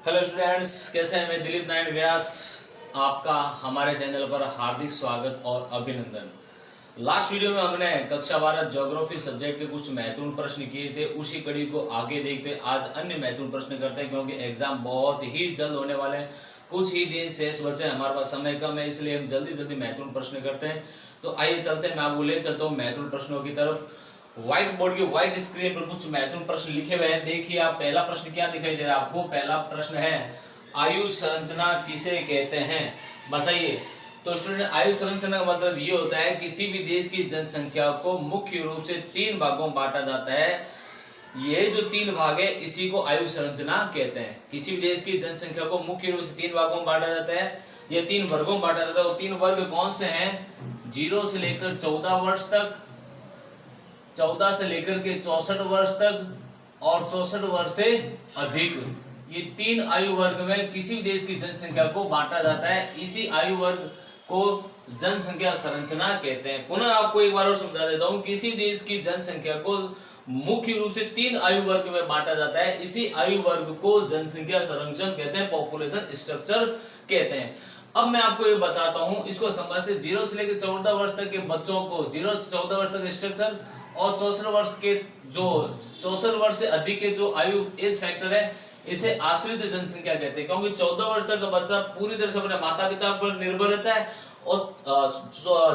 Hello students, कैसे हैं? मैं दिलीप नारायण व्यास आपका हमारे चैनल पर हार्दिक स्वागत और अभिनंदन। लास्ट वीडियो में हमने कक्षा 12 ज्योग्राफी सब्जेक्ट के कुछ महत्वपूर्ण प्रश्न किए थे। उसी कड़ी को आगे देखते आज अन्य महत्वपूर्ण प्रश्न करते हैं, क्योंकि एग्जाम बहुत ही जल्द होने वाले हैं। कुछ ही दिन शेष बचे, हमारे पास समय कम है, इसलिए हम जल्दी जल्दी महत्वपूर्ण प्रश्न करते हैं। तो आइए चलते हैं, मैं आपको ले चलता हूँ महत्वपूर्ण प्रश्नों की तरफ। व्हाइट बोर्ड की व्हाइट स्क्रीन पर कुछ महत्वपूर्ण प्रश्न लिखे हुए हैं। देखिए आप, पहला प्रश्न क्या दिखाई दे रहा है आपको? पहला प्रश्न है, आयु संरचना किसे कहते हैं? बताइए। तो स्टूडेंट, आयु संरचना का मतलब ये होता है किसी भी देश की जनसंख्या को मुख्य रूप से 3 भागों में बांटा जाता है। ये जो 3 भाग है इसी को आयु संरचना कहते हैं। किसी भी देश की जनसंख्या को मुख्य रूप से 3 भागों में बांटा जाता है, ये 3 वर्गों में बांटा जाता है। और 3 वर्ग कौन से हैं? 0 से लेकर 14 वर्ष तक, 14 से लेकर के 64 वर्ष तक और 64 वर्ष से अधिक। ये 3 आयु वर्ग में किसी भी देश की जनसंख्या को बांटा जाता है। इसी आयु वर्ग को जनसंख्या संरचना कहते हैं। पुनः आपको एक बार और समझा देता हूं, किसी देश की जनसंख्या को मुख्य रूप से 3 आयु वर्ग में बांटा जाता है। इसी आयु वर्ग को जनसंख्या संरचना कहते हैं, पॉपुलेशन स्ट्रक्चर कहते हैं। अब मैं आपको ये बताता हूं, इसको समझते। 0 से लेकर 14 वर्ष तक के बच्चों को 0 से 14 वर्ष तक स्ट्रक्चर, और 64 वर्ष के जो 64 वर्ष से अधिक के जो आयु एज फैक्टर है, इसे आश्रित जनसंख्या कहते हैं। क्योंकि 14 वर्ष तक का बच्चा पूरी तरह से अपने माता पिता पर निर्भर रहता है, और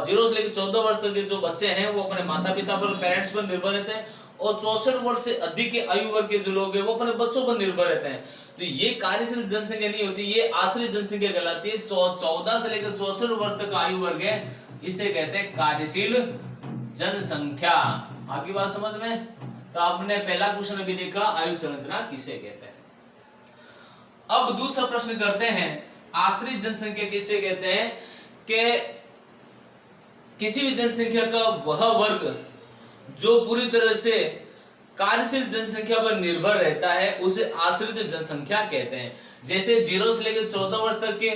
0 से लेकर 14 वर्ष तक के जो बच्चे हैं वो अपने माता पिता पर, पेरेंट्स पर निर्भर रहते हैं। और 64 वर्ष से अधिक के आयु वर्ग के जो लोग हैं वो अपने बच्चों पर निर्भर रहते हैं। तो ये कार्यशील जनसंख्या नहीं होती, ये आश्रित जनसंख्या कहलाती है। 14 से लेकर 64 वर्ष तक का आयु वर्ग है, इसे कहते हैं कार्यशील जनसंख्या। आगे बात समझ में? तो आपने पहला क्वेश्चन अभी देखा, आयु संरचना किसे कहते हैं। अब दूसरा प्रश्न करते हैं, आश्रित जनसंख्या किसे कहते हैं? कि किसी भी जनसंख्या का वह वर्ग जो पूरी तरह से कार्यशील जनसंख्या पर निर्भर रहता है उसे आश्रित जनसंख्या कहते हैं। जैसे 0 से लेकर 14 वर्ष तक के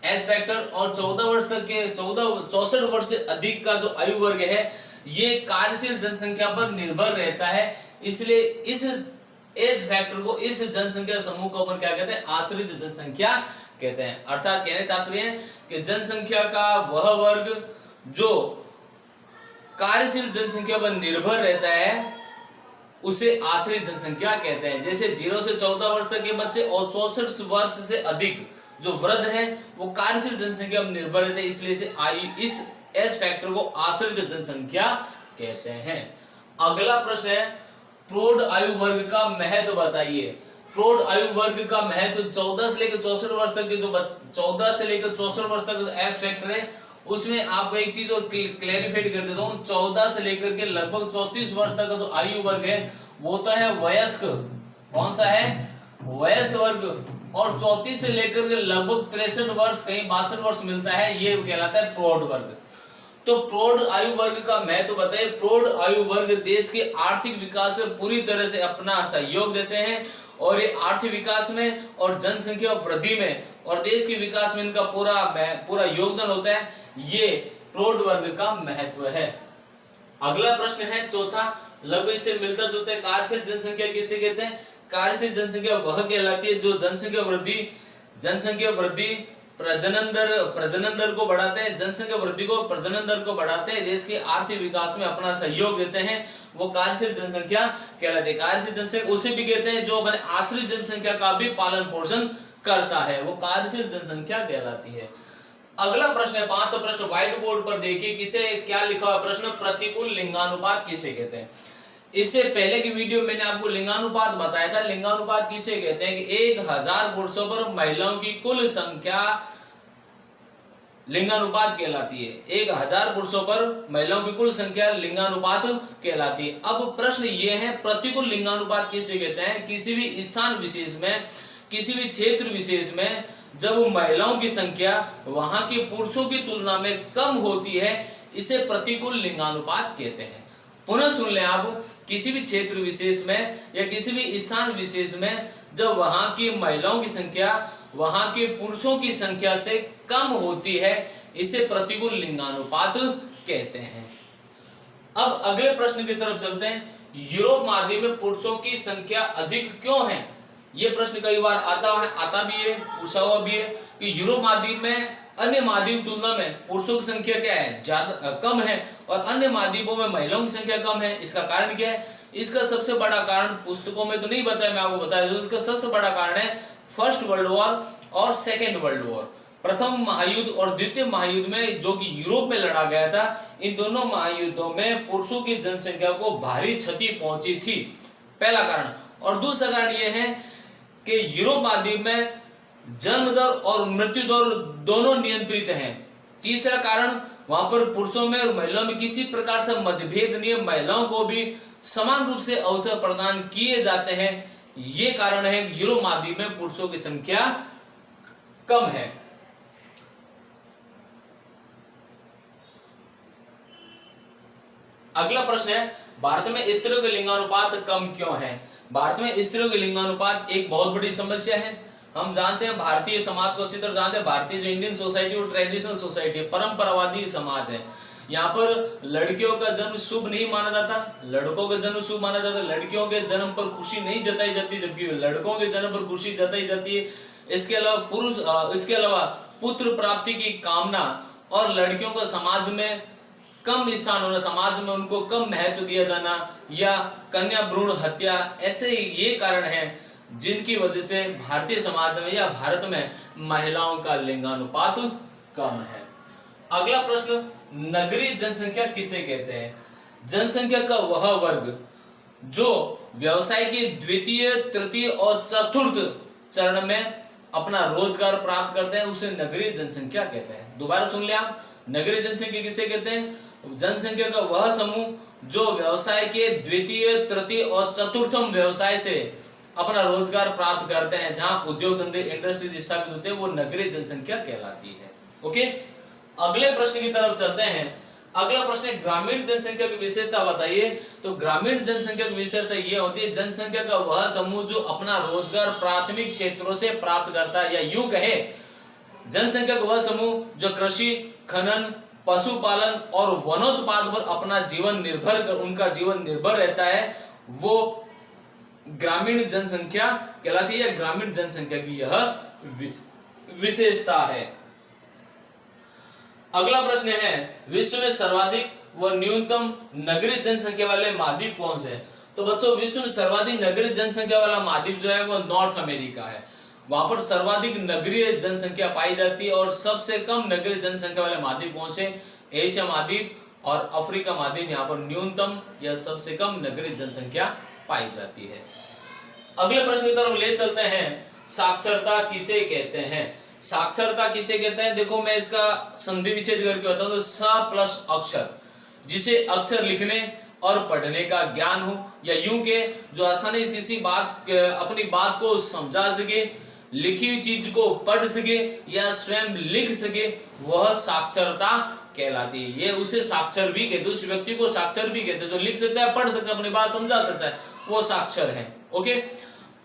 एज फैक्टर और 14 वर्ष तक के 64 वर्ष से अधिक का जो आयु वर्ग है, ये कार्यशील जनसंख्या पर निर्भर रहता है। इसलिए इस एज फैक्टर को, इस जनसंख्या समूह को अपन क्या कहते हैं? आश्रित जनसंख्या कहते हैं। अर्थात कहने तात्पर्य है कि जनसंख्या का वह वर्ग जो कार्यशील जनसंख्या पर निर्भर रहता है उसे आश्रित जनसंख्या कहते हैं। जैसे 0 से 14 वर्ष तक के बच्चे और 64 वर्ष से अधिक जो वृद्ध हैं वो कार्यशील जनसंख्या पर निर्भर रहते हैं, इसलिए इस एज फैक्टर को आश्रित जनसंख्या कहते हैं। अगला प्रश्न है, प्रौढ़ आयु वर्ग का महत्व बताइए। प्रौढ़ आयु वर्ग का महत्व 14 से लेकर 64 वर्ष तक के जो 14 से लेकर 64 वर्ष तक एज फैक्टर है, उसमें आपको एक चीज और क्लैरिफाइड कर देता हूं। 14 से लेकर के लगभग 34 वर्ष तक का जो आयु वर्ग है वो तो है वयस्क। कौन सा है? वयस्क वर्ग। और 34 से लेकर के लगभग 63 वर्ष, कहीं 62 वर्ष मिलता है, ये कहलाता है प्रौढ़ वर्ग। तो प्रौढ़ आयु वर्ग का महत्व बताइए। प्रौढ़ आयु वर्ग देश के आर्थिक विकास में पूरी तरह से अपना सहयोग देते हैं, और ये आर्थिक विकास में और जनसंख्या वृद्धि में और देश के विकास में इनका पूरा योगदान होता है। ये प्रौढ़ वर्ग का महत्व है। अगला प्रश्न है चौथा, लगभग इससे मिलता जुलता है, कार्यशील जनसंख्या किसे कहते हैं? कार्यशील जनसंख्या वह कहलाती है जो जनसंख्या वृद्धि प्रजनन दर को बढ़ाते हैं, जनसंख्या वृद्धि को, प्रजनन दर को बढ़ाते हैं, देश के आर्थिक विकास में अपना सहयोग देते हैं, वो कार्यशील जनसंख्या कहलाती है। कार्यशील जनसंख्या उसे भी कहते हैं जो अपने आश्रित जनसंख्या का भी पालन पोषण करता है, वो कार्यशील जनसंख्या कहलाती है। अगला प्रश्न है, 5वां प्रश्न, व्हाइट बोर्ड पर देखिए किसे क्या लिखा हुआ प्रश्न, प्रतिकूल लिंगानुपात किसे कहते हैं। इससे पहले की वीडियो मैंने आपको लिंगानुपात बताया था। लिंगानुपात किसे कहते हैं कि 1000 पुरुषों पर महिलाओं की कुल संख्या लिंगानुपात कहलाती है। 1000 पुरुषों पर महिलाओं की कुल संख्या लिंगानुपात कहलाती है। अब प्रश्न ये है, प्रतिकूल लिंगानुपात किसे कहते हैं? किसी भी स्थान विशेष में, किसी भी क्षेत्र विशेष में जब महिलाओं की संख्या वहां के पुरुषों की तुलना में कम होती है, इसे प्रतिकूल लिंगानुपात कहते हैं। पुनः सुन लें आप, किसी भी क्षेत्र विशेष में या किसी भी स्थान विशेष में जब वहां की महिलाओं की संख्या वहां के पुरुषों की संख्या से कम होती है, इसे प्रतिकूल लिंगानुपात कहते हैं। अब अगले प्रश्न की तरफ चलते हैं, यूरोप महाद्वीप में पुरुषों की संख्या अधिक क्यों है? ये प्रश्न कई बार आता भी है, पूछा हुआ भी है कि यूरोप महाद्वीप में अन्य महाद्वीप की तुलना में पुरुषों की संख्या क्या है, ज्यादा कम है, और अन्य महाद्वीपों में महिलाओं की संख्या कम है। इसका कारण क्या है? इसका सबसे बड़ा कारण पुस्तकों में तो नहीं बताया, मैं आपको बता दूं, इसका सबसे बड़ा कारण है फर्स्ट वर्ल्ड वॉर और सेकेंड वर्ल्ड वॉर। प्रथम महायुद्ध और द्वितीय महायुद्ध में जो कि यूरोप में लड़ा गया था, इन दोनों महायुद्धों में पुरुषों की जनसंख्या को भारी क्षति पहुंची थी, पहला कारण। और दूसरा कारण यह है कि यूरोप महाद्वीप में जन्म दर और मृत्यु दर दोनों नियंत्रित हैं। तीसरा कारण, वहां पर पुरुषों में और महिलाओं में किसी प्रकार से मतभेद नहीं है, महिलाओं को भी समान रूप से अवसर प्रदान किए जाते हैं। ये कारण है कि यूरोप महाद्वीप में पुरुषों की संख्या कम है। अगला प्रश्न है, भारत में स्त्रियों के लिंगानुपात कम क्यों है? भारत में स्त्रियों के लिंगानुपात एक बहुत बड़ी समस्या है। हम जानते हैं, भारतीय समाज को अच्छी तरह जानते हैं, भारतीय जो इंडियन सोसाइटी और ट्रेडिशनल सोसाइटी, परंपरावादी समाज है, यहाँ पर लड़कियों का जन्म शुभ नहीं माना जाता, लड़कों का जन्म शुभ माना जाता है। लड़कियों के जन्म पर खुशी नहीं जताई जाती, जबकि लड़कों के जन्म पर खुशी जताई जाती है। इसके अलावा पुत्र प्राप्ति की कामना और लड़कियों का समाज में कम स्थान होना, समाज में उनको कम महत्व दिया जाना, या कन्या भ्रूण हत्या, ऐसे ये कारण हैं जिनकी वजह से भारतीय समाज में या भारत में महिलाओं का लिंगानुपात कम है। अगला प्रश्न, नगरीय जनसंख्या किसे कहते हैं? जनसंख्या का वह वर्ग जो व्यवसाय के द्वितीय, तृतीय और चतुर्थ चरण में अपना रोजगार प्राप्त करते हैं, उसे नगरीय जनसंख्या कहते हैं। दोबारा सुन लिया, नगरीय जनसंख्या किसे कहते हैं? जनसंख्या का वह समूह जो व्यवसाय के द्वितीय, तृतीय और चतुर्थम व्यवसाय से अपना रोजगार प्राप्त करते हैं, जहां उद्योग धंधे, इंडस्ट्री स्थापित होते हैं, वो नगरीय जनसंख्या कहलाती है। ओके, अगले प्रश्न की तरफ चलते हैं। अगला प्रश्न है, ग्रामीण जनसंख्या की विशेषता बताइए। तो ग्रामीण जनसंख्या की विशेषता यह होती है, जनसंख्या का वह समूह जो अपना रोजगार प्राथमिक क्षेत्रों से प्राप्त करता है, या यूं कहे जनसंख्या का वह समूह जो कृषि, खनन, पशुपालन और वनोत्पाद पर अपना उनका जीवन निर्भर रहता है, वो ग्रामीण जनसंख्या कहलाती है। ग्रामीण जनसंख्या की यह विशेषता है। अगला प्रश्न है, विश्व में सर्वाधिक व न्यूनतम नगरीय जनसंख्या वाले महाद्वीप कौन से? तो बच्चों, विश्व में सर्वाधिक नगरीय जनसंख्या वाला महाद्वीप जो है वो नॉर्थ अमेरिका है। वहां पर सर्वाधिक नगरीय जनसंख्या पाई जाती है, और सबसे कम नगरीय जनसंख्या वाले महाद्वीप कौन से? एशिया महाद्वीप और अफ्रीका महाद्वीप, यहाँ पर न्यूनतम या सबसे कम नगरीय जनसंख्या पाई जाती है। अगले प्रश्न की तरफ ले चलते हैं, साक्षरता किसे कहते हैं? साक्षरता किसे कहते हैं? देखो, मैं इसका संधि विच्छेद करके बताऊं तो स प्लस अक्षर, जिसे अक्षर लिखने और पढ़ने का ज्ञान हो, या यूं के जो आसानी से किसी अपनी बात को समझा सके, लिखी हुई चीज को पढ़ सके या स्वयं लिख सके, वह साक्षरता कहलाती है। ये उसे साक्षर भी कहते हैं, उस व्यक्ति को साक्षर भी कहते हैं जो लिख सकता है, पढ़ सकता है, अपनी बात समझा सकता है, वो साक्षर है। ओके,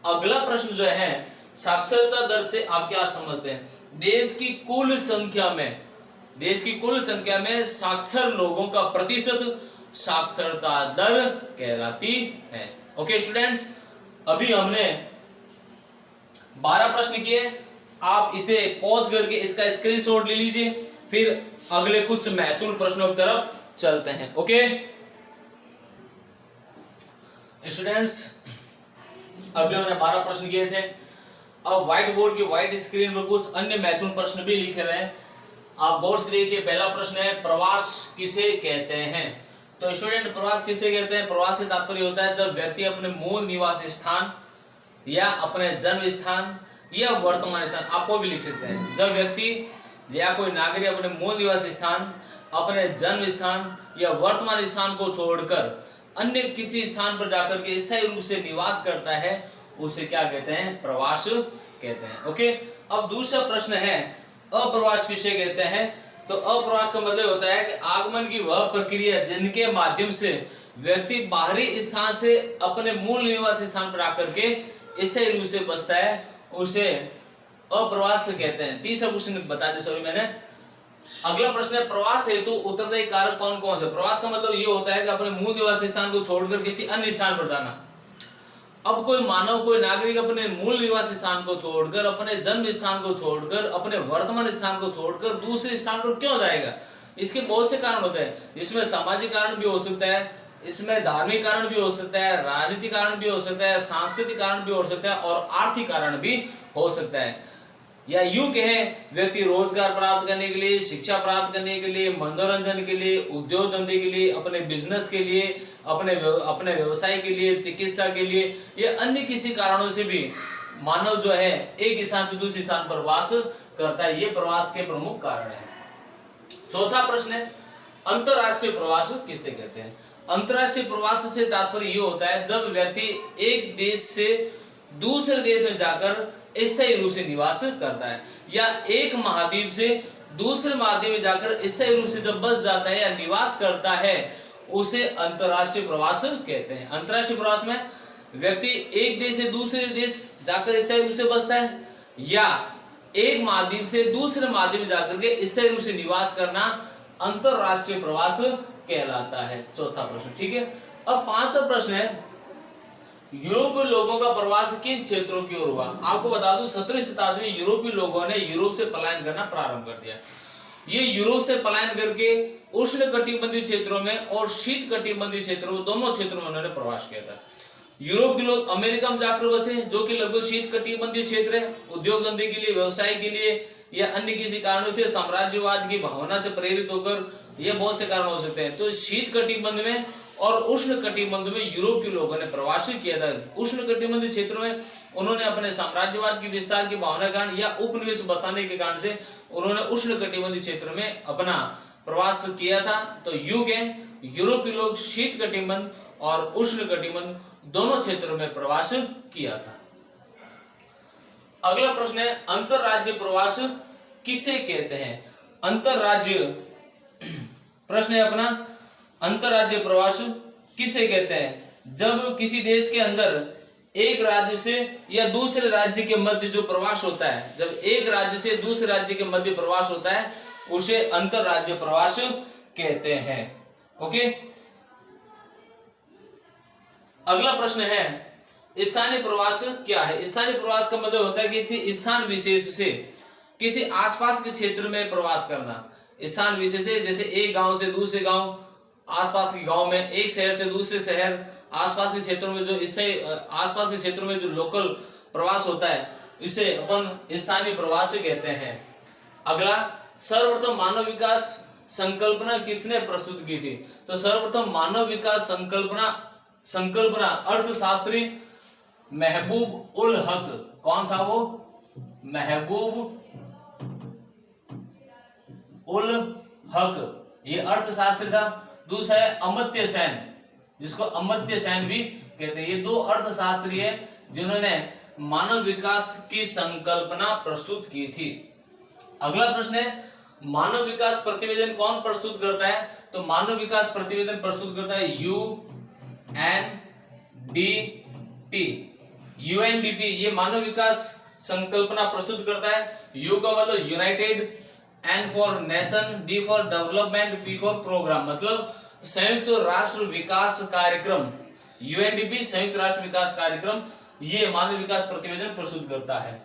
अगला प्रश्न जो है, साक्षरता दर से आप क्या समझते हैं? देश की कुल संख्या में साक्षर लोगों का प्रतिशत साक्षरता दर कहलाती है। ओके स्टूडेंट्स, अभी हमने 12 प्रश्न किए, आप इसे पॉज करके इसका स्क्रीनशॉट ले लीजिए, फिर अगले कुछ महत्वपूर्ण प्रश्नों की तरफ चलते हैं। ओके स्टूडेंट्स, अभी हमने 12 प्रश्न किए थे। अब व्हाइट बोर्ड की व्हाइट स्क्रीन पर कुछ अन्य महत्वपूर्ण प्रश्न भी लिखे हुए हैं, आप गौर से देखिए। पहला प्रश्न है, प्रवास किसे कहते हैं? तो स्टूडेंट, प्रवास किसे कहते हैं? प्रवास से तात्पर्य होता है जब व्यक्ति अपने मूल निवास स्थान या अपने जन्म स्थान या वर्तमान स्थान, आप कोई भी लिख सकते हैं, जब व्यक्ति या कोई नागरिक अपने मूल निवास स्थान, अपने जन्म स्थान या वर्तमान स्थान को छोड़कर अन्य किसी स्थान पर जाकर के स्थायी रूप से निवास करता है, उसे क्या कहते हैं? प्रवास कहते हैं। ओके, अब दूसरा प्रश्न है, अप्रवास किसे कहते हैं? तो अप्रवास का मतलब होता है कि आगमन की वह प्रक्रिया जिनके माध्यम से व्यक्ति बाहरी स्थान से अपने मूल निवास स्थान पर आकर के स्थायी रूप से बसता है, उसे अप्रवास कहते हैं। तीसरा क्वेश्चन बता दे सॉरी मैंने। अगला प्रश्न है, प्रवास हेतु उत्तरदायी कारक कौन कौन से? प्रवास का मतलब ये होता है कि अपने मूल निवास स्थान को छोड़कर किसी अन्य स्थान पर जाना। अब कोई मानव, कोई नागरिक अपने मूल निवास स्थान को छोड़कर, अपने जन्म स्थान को छोड़कर, अपने वर्तमान स्थान को छोड़कर दूसरे स्थान पर क्यों जाएगा? इसके बहुत से कारण होते हैं। इसमें सामाजिक कारण भी हो सकता है, इसमें धार्मिक कारण भी हो सकता है, राजनीतिक कारण भी हो सकता है, सांस्कृतिक कारण भी हो सकता है और आर्थिक कारण भी हो सकता है। या यूं कहें, व्यक्ति रोजगार प्राप्त करने के लिए, शिक्षा प्राप्त करने के लिए, मनोरंजन के लिए, उद्योग धंधे के लिए, अपने बिजनेस के लिए, अपने व्यवसाय के लिए, चिकित्सा के लिए या अन्य किसी कारणों से भी मानव जो है एक स्थान से दूसरे स्थान पर वास करता है। ये प्रवास के प्रमुख कारण है। चौथा प्रश्न है, अंतरराष्ट्रीय प्रवास किसे कहते हैं? अंतरराष्ट्रीय प्रवास से तात्पर्य ये होता है जब व्यक्ति एक देश से दूसरे देश में जाकर स्थायी रूप से निवास करता है, या एक महाद्वीप से दूसरे महाद्वीप में जाकर स्थायी रूप से जब बस जाता है या निवास करता है, उसे अंतरराष्ट्रीय प्रवास कहते हैं। अंतरराष्ट्रीय प्रवास में व्यक्ति एक देश से दूसरे देश जाकर स्थायी रूप से बसता है, या एक महाद्वीप से दूसरे महाद्वीप में जाकर के स्थायी रूप से निवास करना अंतरराष्ट्रीय प्रवास कहलाता है। चौथा प्रश्न, ठीक है। अब पांचवा प्रश्न है, यूरोपीय लोगों का प्रवास किन क्षेत्रों की ओर हुआ? आपको बता दूं 17वीं शताब्दी में यूरोपीय लोगों ने यूरोप से पलायन करना प्रारंभ कर दिया। ये यूरोप से पलायन करके उष्ण कटिबंधीय क्षेत्रों में और शीत कटिबंधीय क्षेत्रों में, दोनों क्षेत्रों में उन्होंने प्रवास किया था। यूरोप के लोग अमेरिका में जाकर बसे, जो कि लगभग शीत कटिबंधीय क्षेत्र है। उद्योग धंधे के लिए, व्यवसाय के लिए या अन्य किसी कारणों से साम्राज्यवाद की भावना से प्रेरित होकर, ये बहुत से कारण हो सकते हैं। तो शीत कटिबंध में और उष्ण कटिबंध में यूरोप के लोगों ने प्रवास किया था। उष्ण कटिबंधीय क्षेत्रों में उन्होंने अपने साम्राज्यवाद की विस्तार की भावना के कारण या उपनिवेश बसाने के कारण से उन्होंने उष्ण कटिबंधीय क्षेत्र में अपना प्रवास किया था। तो यूरोप के लोग शीत कटिबंध और उष्ण कटिबंध दोनों क्षेत्रों में प्रवास किया था। अगला प्रश्न है, अंतरराज्य प्रवास किसे कहते हैं? अंतरराज्य प्रश्न है अपना, अंतरराज्य प्रवास किसे कहते हैं? जब किसी देश के अंदर एक राज्य से या दूसरे राज्य के मध्य जो प्रवास होता है, जब एक राज्य से दूसरे राज्य के मध्य प्रवास होता है, उसे अंतरराज्य प्रवास कहते हैं। ओके। अगला प्रश्न है, स्थानीय प्रवास क्या है? स्थानीय प्रवास का मतलब होता है किसी स्थान विशेष से किसी आसपास के क्षेत्र में प्रवास करना। स्थान विशेष है, जैसे एक गांव से दूसरे गांव, आसपास के गांव में, एक शहर से दूसरे शहर, आसपास के क्षेत्रों में जो आसपास के क्षेत्रों में जो लोकल प्रवास होता है, इसे अपन स्थानीय प्रवास कहते हैं। अगला, सर्वप्रथम मानव विकास संकल्पना किसने प्रस्तुत की थी? तो सर्वप्रथम मानव विकास संकल्पना अर्थशास्त्री महबूब उल हक, कौन था वो? महबूब उल हक, ये अर्थशास्त्री था। दूसरा है अमर्त्य सेन, जिसको अमर्त्य सेन भी कहते हैं। ये दो अर्थशास्त्री है जिन्होंने मानव विकास की संकल्पना प्रस्तुत की थी। अगला प्रश्न है, मानव विकास प्रतिवेदन कौन प्रस्तुत करता है? तो मानव विकास प्रतिवेदन प्रस्तुत करता है यूएनडीपी। ये मानव विकास संकल्पना प्रस्तुत करता है। यू का मतलब United, N for nation, D for development, P for programme, मतलब संयुक्त राष्ट्र विकास कार्यक्रम। यूएनडीपी संयुक्त राष्ट्र विकास कार्यक्रम, ये मानव विकास प्रतिवेदन प्रस्तुत करता है।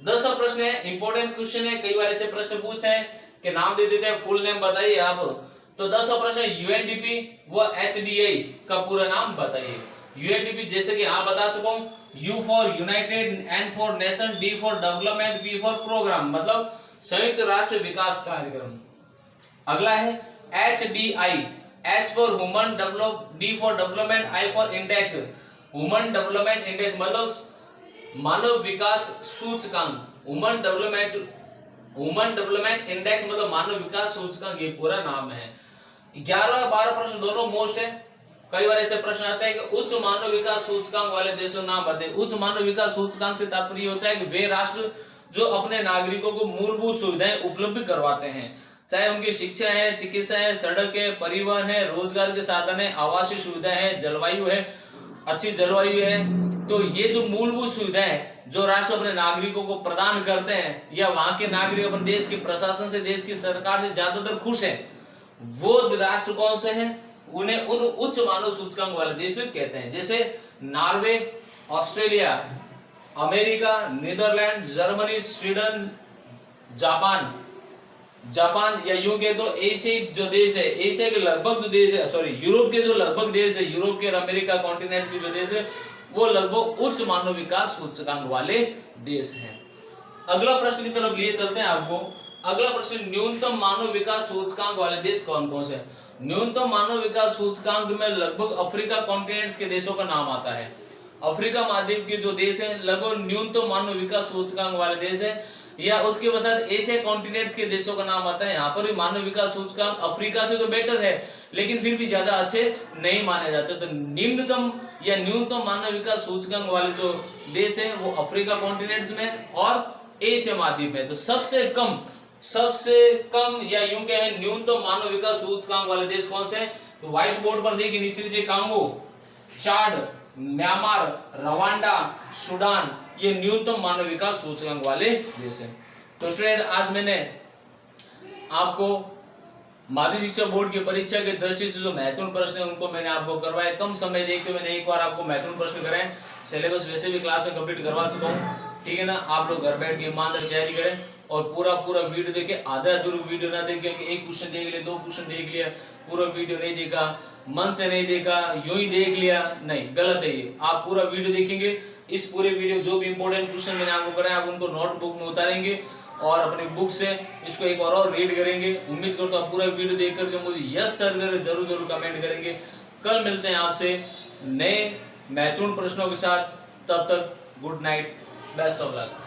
10वां प्रश्न है, इंपॉर्टेंट क्वेश्चन है, कई बार ऐसे प्रश्न पूछते हैं कि नाम दे देते हैं, फुल नेम बताइए आप। तो 10वां प्रश्न है, यूएनडीपी व एचडीआई का पूरा नाम बताइए। यूएनडीपी जैसे कि आप बता चुका हूं, U for United, N for nation, D for development, P for programme, मतलब संयुक्त राष्ट्र विकास कार्यक्रम। अगला है HDI, H for human develop, D for development, I for index, human development index मतलब मानव विकास सूचकांक। ह्यूमन डेवलपमेंट इंडेक्स मतलब मानव विकास सूचकांक, ये पूरा नाम है। 11 और 12 प्रश्न दोनों मोस्ट है। कई बार ऐसे प्रश्न आता है कि उच्च मानव विकास सूचकांक वाले देशों नाम बताइए। उच्च मानव विकास सूचकांक से तात्पर्य होता है कि वे राष्ट्र जो अपने नागरिकों को मूलभूत सुविधाएं उपलब्ध करवाते हैं, चाहे उनकी शिक्षा है, चिकित्सा है, सड़क है, परिवहन है, रोजगार के साधन है, आवासीय सुविधाएं है, जलवायु है, अच्छी जलवायु है। तो ये जो मूलभूत सुविधाएं जो राष्ट्र अपने नागरिकों को प्रदान करते हैं, या वहां के नागरिक अपने देश के प्रशासन से, देश की सरकार से ज्यादातर खुश है, वो राष्ट्र कौन से हैं? उन्हें उन उच्च मानव सूचकांक वाले देश कहते हैं। जैसे Norway, Australia, America, Netherland, Germany, Sweden, Japan. Japan या यूं के तो एशिया जो देश है, एशिया के लगभग जो देश है, सॉरी यूरोप के जो लगभग देश है, यूरोप के और अमेरिका कॉन्टिनेंट के जो देश है वो लगभग उच्च मानव विकास सूचकांक वाले देश हैं। अगला प्रश्न की तरफ लिए चलते हैं आपको। अगला प्रश्न, न्यूनतम मानव विकास सूचकांक वाले देश कौन कौन से? न्यूनतम मानव विकास सूचकांक में लगभग अफ्रीका कॉन्टिनेंट्स के देशों का नाम आता है। अफ्रीका महाद्वीप के जो देश हैं लगभग न्यूनतम मानव विकास सूचकांक वाले देश हैं, या उसके पश्चात एशिया कॉन्टिनेंट्स के देशों का नाम आता है। यहाँ पर भी मानव विकास सूचकांक अफ्रीका से तो बेटर है, लेकिन फिर भी ज्यादा अच्छे नहीं माने जाते। तो निम्नतम या न्यूनतम मानव विकास सूचकांक वाले जो देश है वो अफ्रीका कॉन्टिनेंट्स में और एशिया महाद्वीप में। तो सबसे कम या यूं कहें न्यूनतम मानव विकास सूचकांक वाले देश कौन से हैं? तो व्हाइट बोर्ड पर देखिए नीचे कांगो, चाड, म्यांमार, रवांडा, सूडान, ये न्यूनतम मानव विकास सूचकांक वाले देश हैं। तो स्टूडेंट आज मैंने आपको माध्यमिक शिक्षा बोर्ड की परीक्षा की दृष्टि से जो महत्वपूर्ण प्रश्न है उनको मैंने आपको करवाया। कम समय देखते मैंने एक बार आपको महत्वपूर्ण प्रश्न कराए। सिलेबस वैसे भी क्लास में कंप्लीट करवा चुका हूँ, ठीक है ना। आप लोग घर बैठ के ईमानदार तैयारी करें और पूरा वीडियो देखे, आधा अधूरा वीडियो ना देखे कि एक क्वेश्चन देख लिया, 2 क्वेश्चन देख लिया, पूरा वीडियो नहीं देखा, मन से नहीं देखा, यूं ही देख लिया, नहीं, गलत है ये। आप पूरा वीडियो देखेंगे, इस पूरे वीडियो जो भी इंपॉर्टेंट क्वेश्चन मैंने आपको कराया आप उनको नोटबुक में उतारेंगे और अपनी बुक से इसको एक बार और रीड करेंगे। उम्मीद करता हूँ पूरा वीडियो देख करके मुझे यस सर जरूर कमेंट करेंगे। कल मिलते हैं आपसे नए महत्वपूर्ण प्रश्नों के साथ, तब तक good night, best of luck.